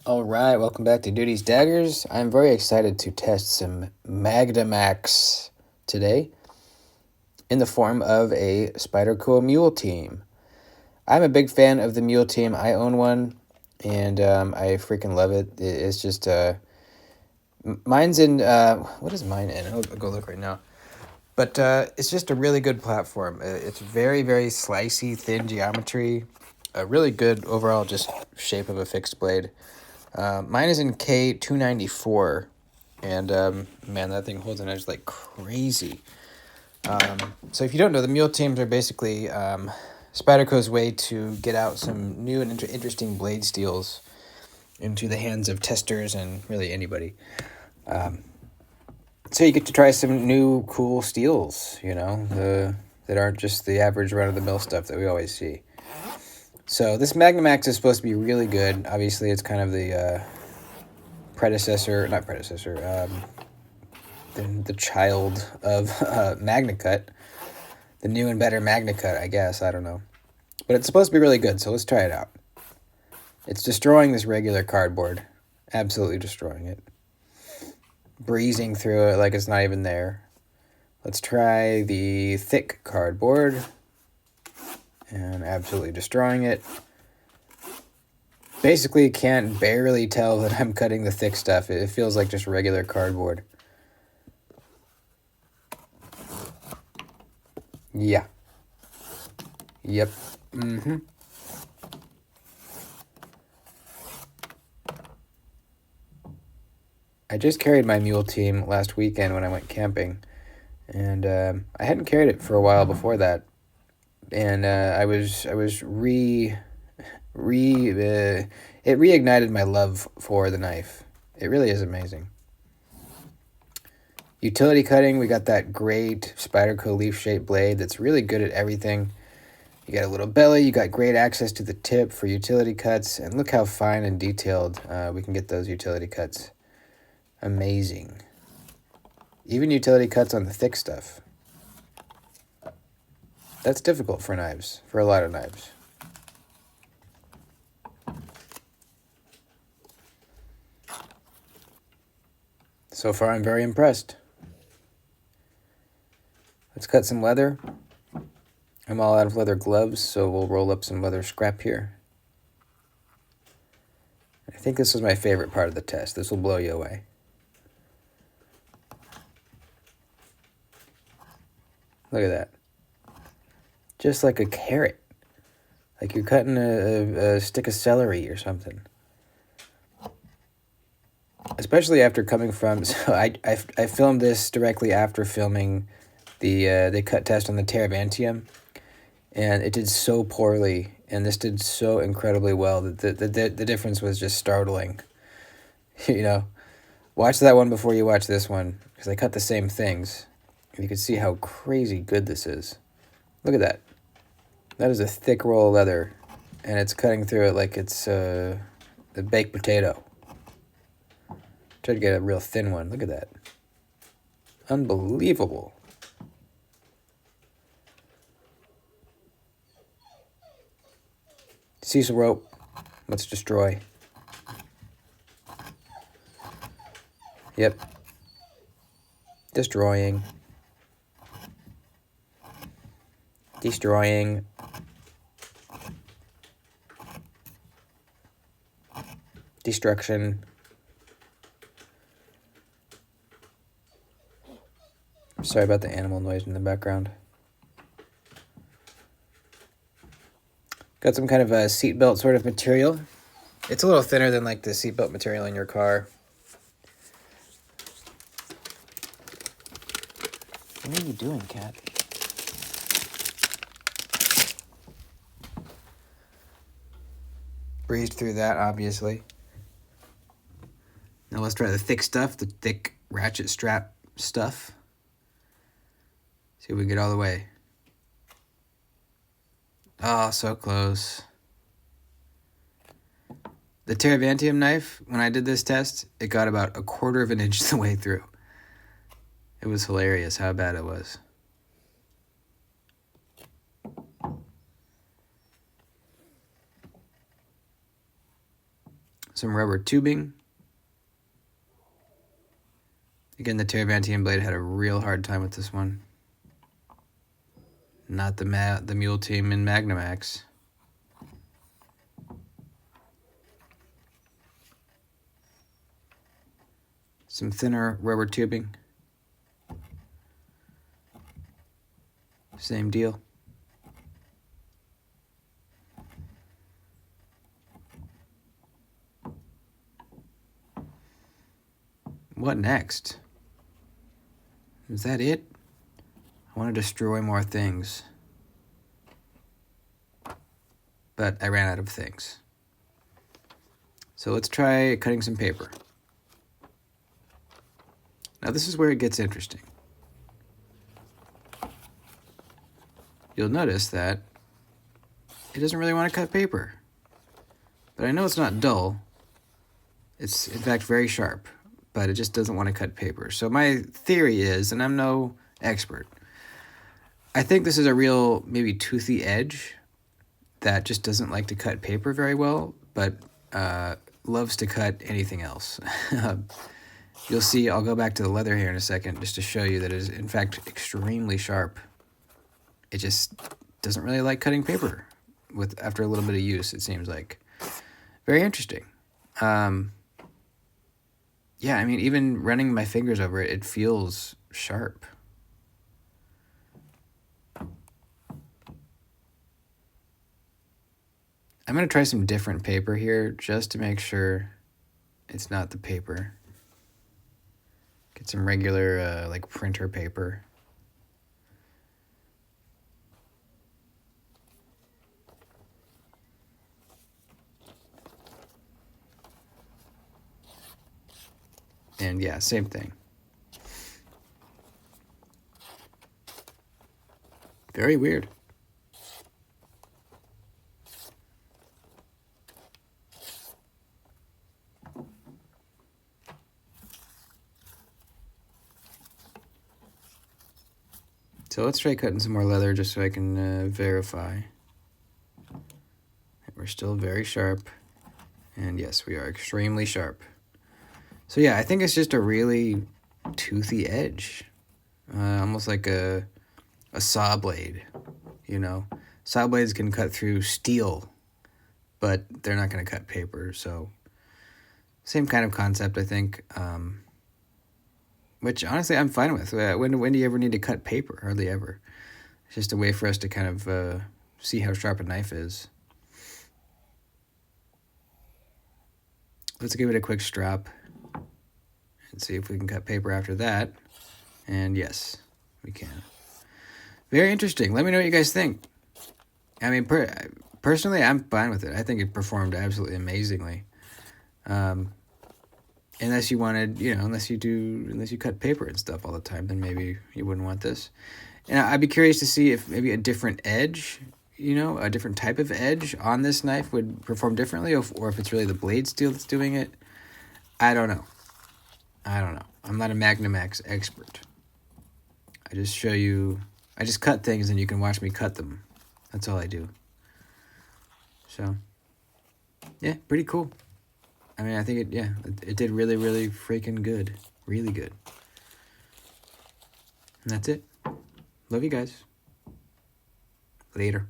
Alright, welcome back to Duty's Daggers. I'm very excited to test some Magnamax today in the form of a Spyderco Mule Team. I'm a big fan of the Mule Team. I own one, and I freaking love it. It's just, mine's in, what is mine in? I'll go look right now. But it's just a really good platform. It's very, very slicey, thin geometry. A really good overall just shape of a fixed blade. Mine is in K294, and man, that thing holds an edge like crazy. So if you don't know, the Mule Teams are basically Spyderco's way to get out some new and interesting blade steels into the hands of testers and really anybody. So you get to try some new cool steels, that aren't just the average run-of-the-mill stuff that we always see. So this Magnamax is supposed to be really good. Obviously, it's kind of the the child of MagnaCut. The new and better MagnaCut, I guess. I don't know. But it's supposed to be really good, so let's try it out. It's destroying this regular cardboard. Absolutely destroying it. Breezing through it like it's not even there. Let's try the thick cardboard. And absolutely destroying it. Basically can't barely tell that I'm cutting the thick stuff. It feels like just regular cardboard. Yeah. Yep. I just carried my Mule Team last weekend when I went camping. And I hadn't carried it for a while before that. And it reignited my love for the knife. It really is amazing. Utility cutting, we got that great Spyderco leaf-shaped blade that's really good at everything. You got a little belly, you got great access to the tip for utility cuts, and look how fine and detailed we can get those utility cuts. Amazing. Even utility cuts on the thick stuff. That's difficult for knives, for a lot of knives. So far, I'm very impressed. Let's cut some leather. I'm all out of leather gloves, so we'll roll up some leather scrap here. I think this was my favorite part of the test. This will blow you away. Look at that. Just like a carrot. Like you're cutting a stick of celery or something. Especially after coming from... So I filmed this directly after filming the cut test on the Teravantium. And it did so poorly. And this did so incredibly well that the difference was just startling. Watch that one before you watch this one. Because I cut the same things. And you can see how crazy good this is. Look at that. That is a thick roll of leather, and it's cutting through it like it's a baked potato. Try to get a real thin one. Look at that. Unbelievable. See some rope. Let's destroy. Yep. Destroying. Destroying. Destruction. Sorry about the animal noise in the background. Got some kind of a seatbelt sort of material. It's a little thinner than like the seatbelt material in your car. What are you doing, cat? Breezed through that, obviously. Now let's try the thick stuff, the thick ratchet strap stuff. See if we get all the way. Oh, so close. The Teravantium knife, when I did this test, it got about 1/4 of an inch the way through. It was hilarious how bad it was. some rubber tubing. Again, the Terravantine blade had a real hard time with this one. Not the Mule Team in Magnamax. Some thinner rubber tubing. Same deal. What next? Is that it? I want to destroy more things. But I ran out of things. So let's try cutting some paper. Now this is where it gets interesting. You'll notice that it doesn't really want to cut paper. But I know it's not dull. It's in fact very sharp, but it just doesn't want to cut paper. So my theory is, and I'm no expert, I think this is a real maybe toothy edge that just doesn't like to cut paper very well, but loves to cut anything else. You'll see, I'll go back to the leather here in a second just to show you that it is in fact extremely sharp. It just doesn't really like cutting paper after a little bit of use, it seems like. Very interesting. Yeah, I mean, even running my fingers over it, it feels sharp. I'm going to try some different paper here just to make sure it's not the paper. Get some regular, like, printer paper. And yeah, same thing. Very weird. So let's try cutting some more leather just so I can verify. We're still very sharp. And yes, we are extremely sharp. So yeah, I think it's just a really toothy edge. Almost like a saw blade, you know. Saw blades can cut through steel, but they're not going to cut paper. So same kind of concept, I think. Which, honestly, I'm fine with. When do you ever need to cut paper? Hardly ever. It's just a way for us to kind of see how sharp a knife is. Let's give it a quick strap and see if we can cut paper after that. And yes, we can. Very interesting. Let me know what you guys think. I mean, personally, I'm fine with it. I think it performed absolutely amazingly. Unless you wanted, you know, unless you cut paper and stuff all the time, then maybe you wouldn't want this. And I'd be curious to see if maybe a different edge, you know, a different type of edge on this knife would perform differently, or if it's really the blade steel that's doing it. I don't know. I'm not a Magnamax expert. I just cut things and you can watch me cut them. That's all I do. So, yeah, pretty cool. I mean, I think it did really, really freaking good. Really good. And that's it. Love you guys. Later.